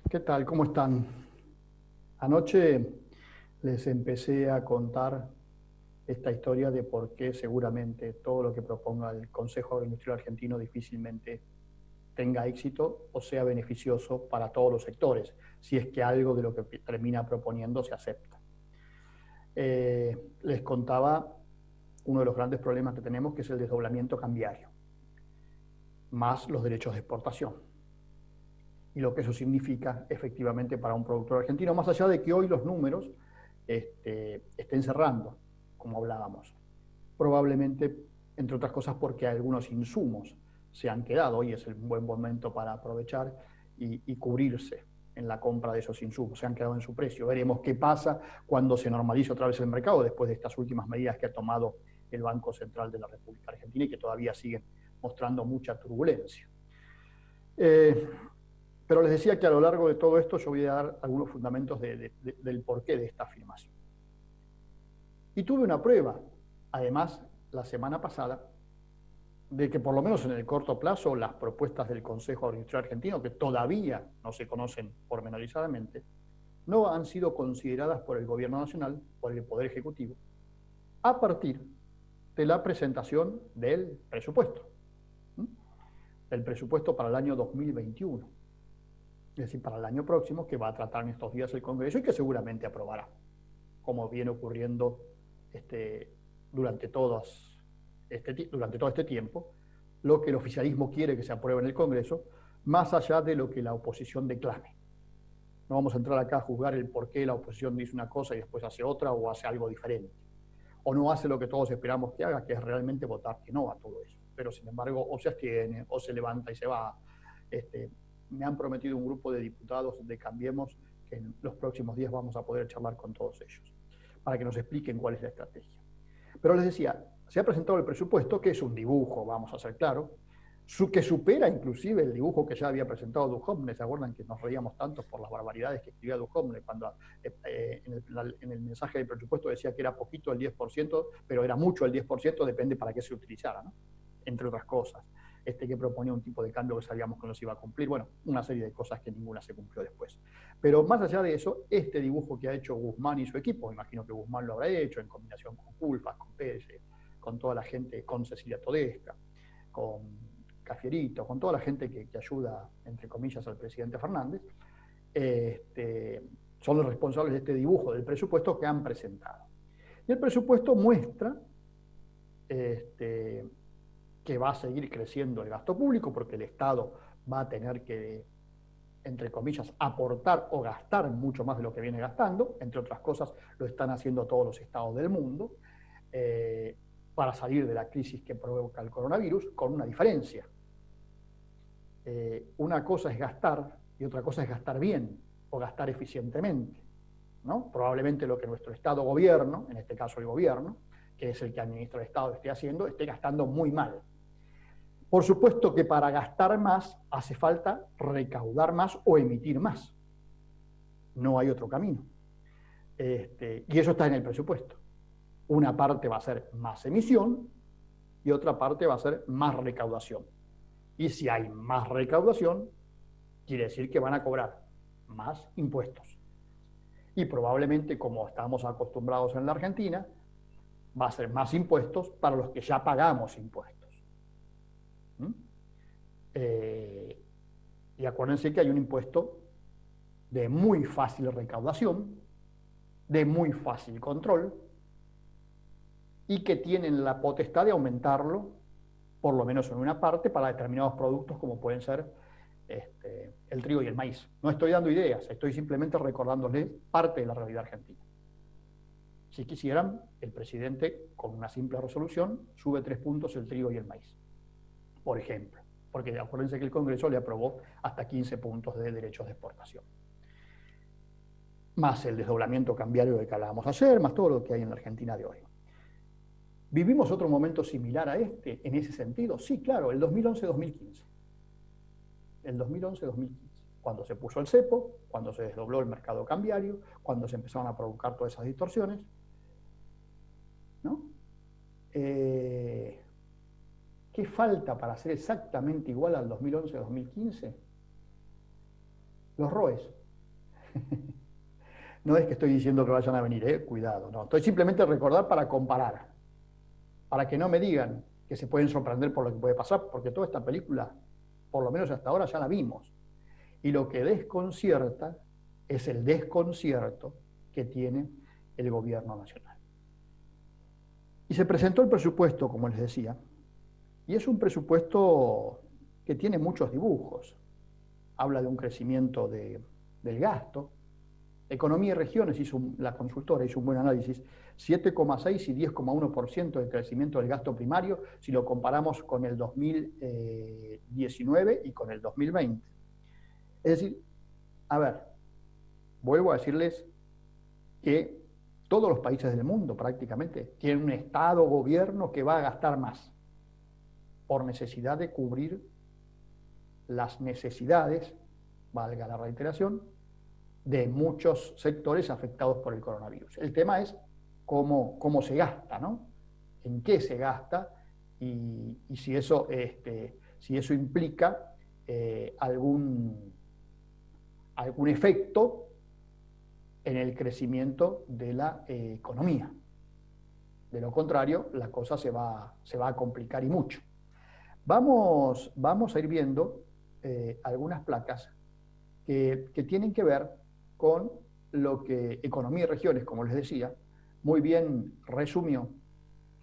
¿Qué tal? ¿Cómo están? Anoche les empecé a contar esta historia de por qué seguramente todo lo que proponga el Consejo Agroindustrial Argentino difícilmente tenga éxito o sea beneficioso para todos los sectores, si es que algo de lo que termina proponiendo se acepta. Les contaba uno de los grandes problemas que tenemos, que es el desdoblamiento cambiario, más los derechos de exportación. Y lo que eso significa efectivamente para un productor argentino, más allá de que hoy los números estén cerrando, como hablábamos. Probablemente, entre otras cosas, porque algunos insumos se han quedado, hoy es un buen momento para aprovechar y cubrirse en la compra de esos insumos, se han quedado en su precio. Veremos qué pasa cuando se normalice otra vez el mercado después de estas últimas medidas que ha tomado el Banco Central de la República Argentina y que todavía siguen mostrando mucha turbulencia. Eh, pero les decía que a lo largo de todo esto yo voy a dar algunos fundamentos del porqué de esta afirmación. Y tuve una prueba, además, la semana pasada, de que por lo menos en el corto plazo las propuestas del Consejo Agroindustrial Argentino, que todavía no se conocen pormenorizadamente, no han sido consideradas por el Gobierno Nacional, por el Poder Ejecutivo, a partir de la presentación del presupuesto, el presupuesto para el año 2021. Es decir, para el año próximo, que va a tratar en estos días el Congreso y que seguramente aprobará, como viene ocurriendo durante, durante todo este tiempo, lo que el oficialismo quiere que se apruebe en el Congreso, más allá de lo que la oposición declame. No vamos a entrar acá a juzgar el por qué la oposición dice una cosa y después hace otra o hace algo diferente. O no hace lo que todos esperamos que haga, que es realmente votar que no a todo eso. Pero sin embargo, o se abstiene, o se levanta y se va. Me han prometido un grupo de diputados de Cambiemos que en los próximos días vamos a poder charlar con todos ellos, para que nos expliquen cuál es la estrategia. Pero les decía, se ha presentado el presupuesto, que es un dibujo, vamos a ser claros, que supera inclusive el dibujo que ya había presentado Duhovne. ¿Se acuerdan que nos reíamos tanto por las barbaridades que escribía Duhovne cuando en el mensaje del presupuesto decía que era poquito el 10%, pero era mucho el 10%, depende para qué se utilizara, ¿no? Entre otras cosas. Que proponía un tipo de cambio que sabíamos que no se iba a cumplir, bueno, una serie de cosas que ninguna se cumplió después. Pero más allá de eso, este dibujo que ha hecho Guzmán y su equipo, imagino que Guzmán lo habrá hecho en combinación con Culfas, con Pérez, con toda la gente, con Cecilia Todesca, con Cafierito, con toda la gente que ayuda, entre comillas, al presidente Fernández, son los responsables de este dibujo del presupuesto que han presentado. Y el presupuesto muestra que va a seguir creciendo el gasto público porque el Estado va a tener que, entre comillas, aportar o gastar mucho más de lo que viene gastando. Entre otras cosas, lo están haciendo todos los estados del mundo para salir de la crisis que provoca el coronavirus, con una diferencia. Una cosa es gastar y otra cosa es gastar bien o gastar eficientemente, ¿no? Probablemente lo que nuestro Estado gobierno, en este caso el gobierno, que es el que administra el Estado, esté gastando muy mal. Por supuesto que para gastar más hace falta recaudar más o emitir más. No hay otro camino. Y eso está en el presupuesto. Una parte va a ser más emisión y otra parte va a ser más recaudación. Y si hay más recaudación, quiere decir que van a cobrar más impuestos. Y probablemente, como estamos acostumbrados en la Argentina, va a ser más impuestos para los que ya pagamos impuestos. Y acuérdense que hay un impuesto de muy fácil recaudación, de muy fácil control, y que tienen la potestad de aumentarlo, por lo menos en una parte, para determinados productos como pueden ser el trigo y el maíz. No estoy dando ideas, estoy simplemente recordándoles parte de la realidad argentina. Si quisieran, el presidente, con una simple resolución, sube 3 puntos el trigo y el maíz, por ejemplo, porque acuérdense que el Congreso le aprobó hasta 15 puntos de derechos de exportación, más el desdoblamiento cambiario que hablábamos ayer, más todo lo que hay en la Argentina de hoy. ¿Vivimos otro momento similar a en ese sentido? Sí, claro, el 2011-2015. El 2011-2015, cuando se puso el cepo, cuando se desdobló el mercado cambiario, cuando se empezaron a provocar todas esas distorsiones, ¿no? ¿Qué falta para ser exactamente igual al 2011-2015? Los ROEs. No es que estoy diciendo que vayan a venir, cuidado, no. Estoy simplemente recordar para comparar, para que no me digan que se pueden sorprender por lo que puede pasar, porque toda esta película, por lo menos hasta ahora, ya la vimos. Y lo que desconcierta es el desconcierto que tiene el gobierno nacional. Y se presentó el presupuesto, como les decía, y es un presupuesto que tiene muchos dibujos. Habla de un crecimiento del gasto. Economía y Regiones, la consultora hizo un buen análisis, 7,6 y 10,1% de crecimiento del gasto primario si lo comparamos con el 2019 y con el 2020. Es decir, a ver, vuelvo a decirles que todos los países del mundo prácticamente tienen un Estado, gobierno que va a gastar más por necesidad de cubrir las necesidades, valga la reiteración, de muchos sectores afectados por el coronavirus. El tema es cómo se gasta, ¿no? En qué se gasta y si eso implica algún efecto en el crecimiento de la economía. De lo contrario, la cosa se va a complicar y mucho. Vamos a ir viendo algunas placas que tienen que ver con lo que Economía y Regiones, como les decía, muy bien resumió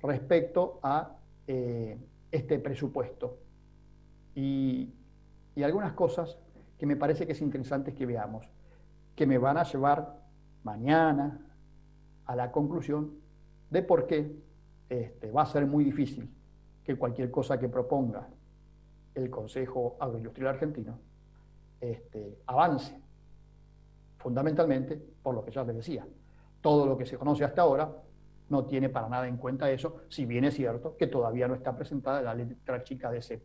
respecto a este presupuesto. Y algunas cosas que me parece que es interesante que veamos, que me van a llevar mañana a la conclusión de por qué va a ser muy difícil que cualquier cosa que proponga el Consejo Agroindustrial Argentino avance, fundamentalmente por lo que ya les decía. Todo lo que se conoce hasta ahora no tiene para nada en cuenta eso, si bien es cierto que todavía no está presentada la letra chica de ese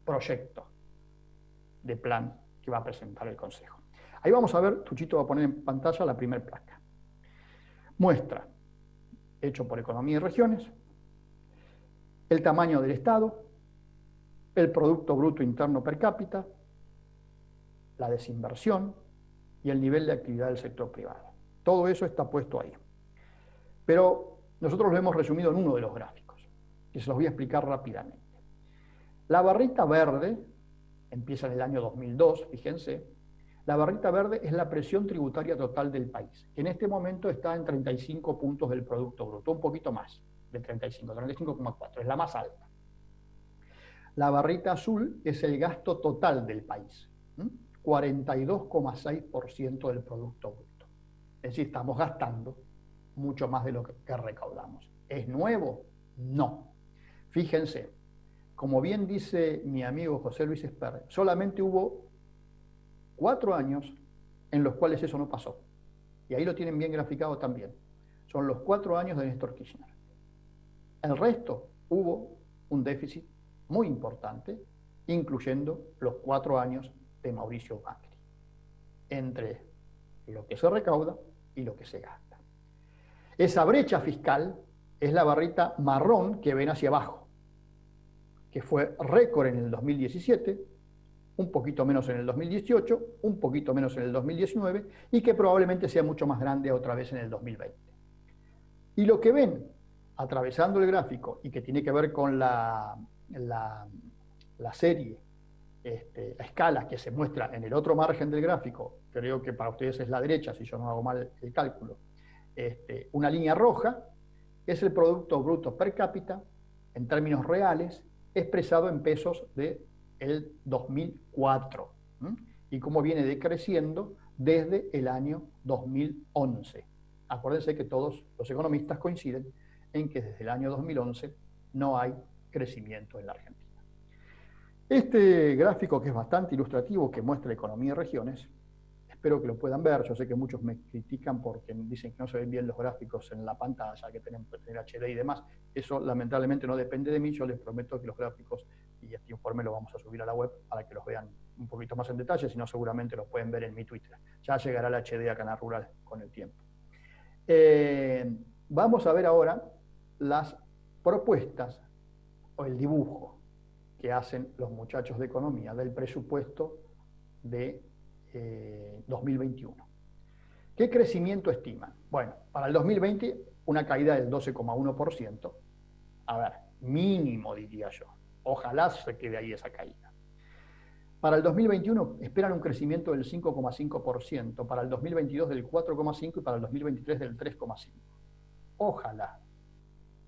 proyecto de plan que va a presentar el Consejo. Ahí vamos a ver, Tuchito va a poner en pantalla la primera placa. Muestra, hecho por Economía y Regiones, el tamaño del Estado, el Producto Bruto Interno per cápita, la desinversión y el nivel de actividad del sector privado. Todo eso está puesto ahí. Pero nosotros lo hemos resumido en uno de los gráficos, que se los voy a explicar rápidamente. La barrita verde, empieza en el año 2002, fíjense, la barrita verde es la presión tributaria total del país, que en este momento está en 35 puntos del Producto Bruto, un poquito más de 35, 35,4, es la más alta. La barrita azul es el gasto total del país, 42,6% del Producto Bruto. Es decir, estamos gastando mucho más de lo que recaudamos. ¿Es nuevo? No. Fíjense, como bien dice mi amigo José Luis Esper, solamente hubo 4 años en los cuales eso no pasó. Y ahí lo tienen bien graficado también. Son los 4 años de Néstor Kirchner. El resto hubo un déficit muy importante, incluyendo los 4 años de Mauricio Macri, entre lo que se recauda y lo que se gasta. Esa brecha fiscal es la barrita marrón que ven hacia abajo, que fue récord en el 2017, un poquito menos en el 2018, un poquito menos en el 2019 y que probablemente sea mucho más grande otra vez en el 2020. Y lo que ven atravesando el gráfico y que tiene que ver con la serie, la escala que se muestra en el otro margen del gráfico, creo que para ustedes es la derecha, si yo no hago mal el cálculo, una línea roja es el Producto Bruto per cápita en términos reales expresado en pesos del 2004 y cómo viene decreciendo desde el año 2011. Acuérdense que todos los economistas coinciden en que desde el año 2011 no hay crecimiento en la Argentina. Este gráfico, que es bastante ilustrativo, que muestra economía y regiones, espero que lo puedan ver. Yo sé que muchos me critican porque dicen que no se ven bien los gráficos en la pantalla, que tienen que tener HD y demás. Eso lamentablemente no depende de mí. Yo les prometo que los gráficos y este informe lo vamos a subir a la web para que los vean un poquito más en detalle, si no seguramente los pueden ver en mi Twitter. Ya llegará el HD a Canal Rural con el tiempo. Vamos a ver ahora las propuestas o el dibujo que hacen los muchachos de economía del presupuesto de 2021. ¿Qué crecimiento estiman? Bueno, para el 2020 una caída del 12,1%. A ver, mínimo diría yo. Ojalá se quede ahí esa caída. Para el 2021 esperan un crecimiento del 5,5%, para el 2022 del 4,5% y para el 2023 del 3,5%. Ojalá,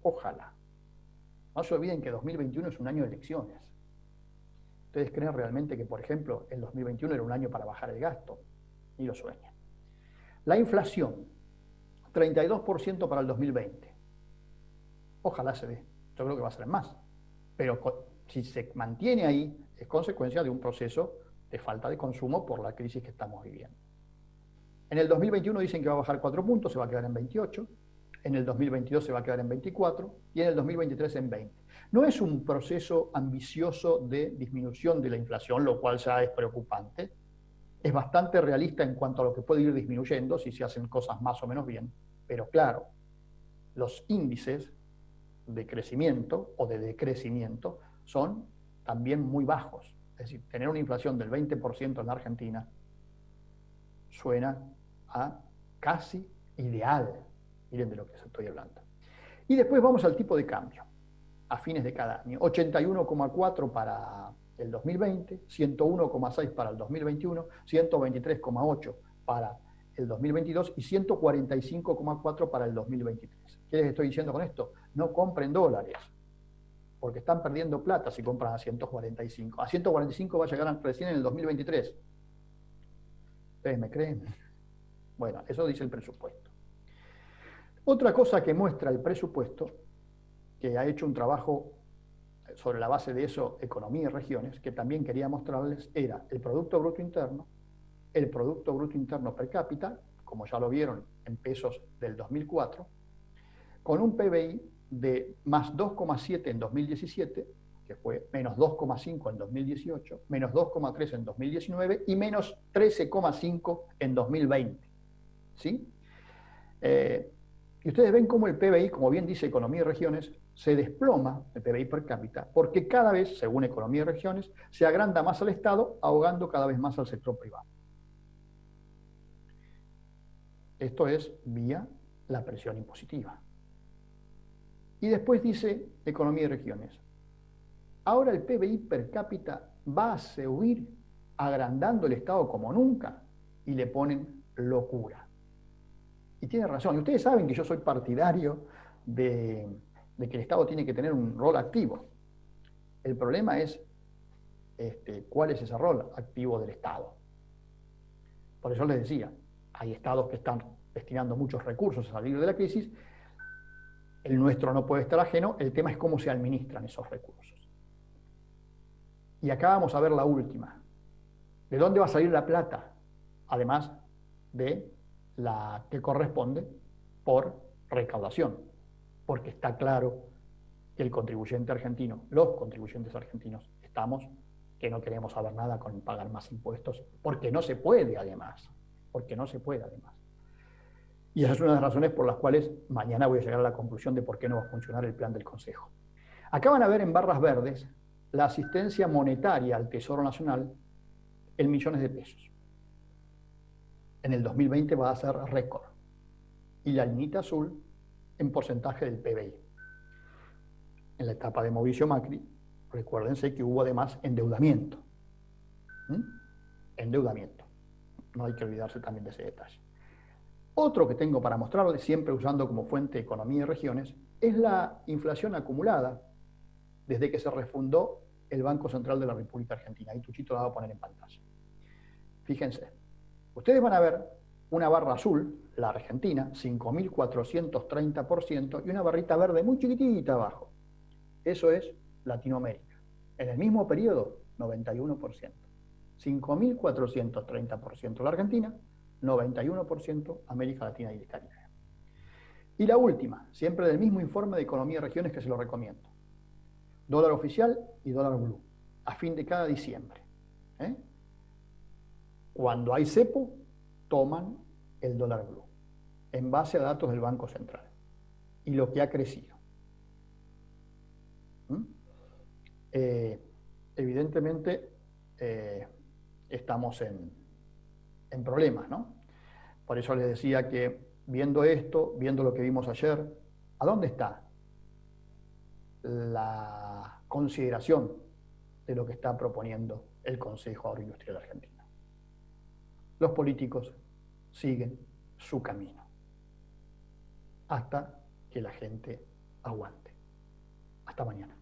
ojalá. No se olviden que 2021 es un año de elecciones. ¿Ustedes creen realmente que, por ejemplo, el 2021 era un año para bajar el gasto? Ni lo sueñan. La inflación, 32% para el 2020. Ojalá se dé. Yo creo que va a ser más. Pero si se mantiene ahí, es consecuencia de un proceso de falta de consumo por la crisis que estamos viviendo. En el 2021 dicen que va a bajar 4 puntos, se va a quedar en 28. En el 2022 se va a quedar en 24 y en el 2023 en 20. No es un proceso ambicioso de disminución de la inflación, lo cual ya es preocupante. Es bastante realista en cuanto a lo que puede ir disminuyendo si se hacen cosas más o menos bien. Pero claro, los índices de crecimiento o de decrecimiento son también muy bajos. Es decir, tener una inflación del 20% en la Argentina suena a casi ideal. Miren de lo que estoy hablando. Y después vamos al tipo de cambio a fines de cada año. 81,4 para el 2020, 101,6 para el 2021, 123,8 para el 2022 y 145,4 para el 2023. ¿Qué les estoy diciendo con esto? No compren dólares, porque están perdiendo plata si compran a 145. A 145 va a llegar recién en el 2023. ¿Ustedes me creen? Bueno, eso dice el presupuesto. Otra cosa que muestra el presupuesto, que ha hecho un trabajo sobre la base de eso, Economía y Regiones, que también quería mostrarles, era el Producto Bruto Interno, el Producto Bruto Interno per cápita, como ya lo vieron en pesos del 2004, con un PBI de más 2,7 en 2017, que fue menos 2,5 en 2018, menos 2,3 en 2019 y menos 13,5 en 2020. ¿Sí? Y ustedes ven cómo el PBI, como bien dice Economía y Regiones, se desploma, el PBI per cápita, porque cada vez, según Economía y Regiones, se agranda más al Estado, ahogando cada vez más al sector privado. Esto es vía la presión impositiva. Y después dice Economía y Regiones, ahora el PBI per cápita va a seguir agrandando el Estado como nunca, y le ponen locura. Y tiene razón. Y ustedes saben que yo soy partidario de que el Estado tiene que tener un rol activo. El problema es cuál es ese rol activo del Estado. Por eso les decía, hay estados que están destinando muchos recursos a salir de la crisis. El nuestro no puede estar ajeno. El tema es cómo se administran esos recursos. Y acá vamos a ver la última. ¿De dónde va a salir la plata? Además de la que corresponde por recaudación. Porque está claro que el contribuyente argentino, los contribuyentes argentinos, estamos que no queremos saber nada con pagar más impuestos, porque no se puede además. Porque no se puede además. Y esa es una de las razones por las cuales mañana voy a llegar a la conclusión de por qué no va a funcionar el plan del Consejo. Acá van a ver en barras verdes la asistencia monetaria al Tesoro Nacional en millones de pesos. En el 2020 va a ser récord. Y la linita azul en porcentaje del PBI. En la etapa de Mauricio Macri, recuérdense que hubo además endeudamiento. Endeudamiento. No hay que olvidarse también de ese detalle. Otro que tengo para mostrarles, siempre usando como fuente Economía y Regiones, es la inflación acumulada desde que se refundó el Banco Central de la República Argentina. Ahí Tuchito la va a poner en pantalla. Fíjense, ustedes van a ver una barra azul, la Argentina, 5.430%, y una barrita verde muy chiquitita abajo. Eso es Latinoamérica. En el mismo periodo, 91%. 5.430% la Argentina, 91% América Latina y el Caribe. Y la última, siempre del mismo informe de Economía y Regiones que se lo recomiendo. Dólar oficial y dólar blue, a fin de cada diciembre. Cuando hay cepo, toman el dólar blue, en base a datos del Banco Central, y lo que ha crecido. Evidentemente, estamos en en problemas, ¿no? Por eso les decía que viendo esto, viendo lo que vimos ayer, ¿a dónde está la consideración de lo que está proponiendo el Consejo Agroindustrial Argentino? Los políticos siguen su camino hasta que la gente aguante. Hasta mañana.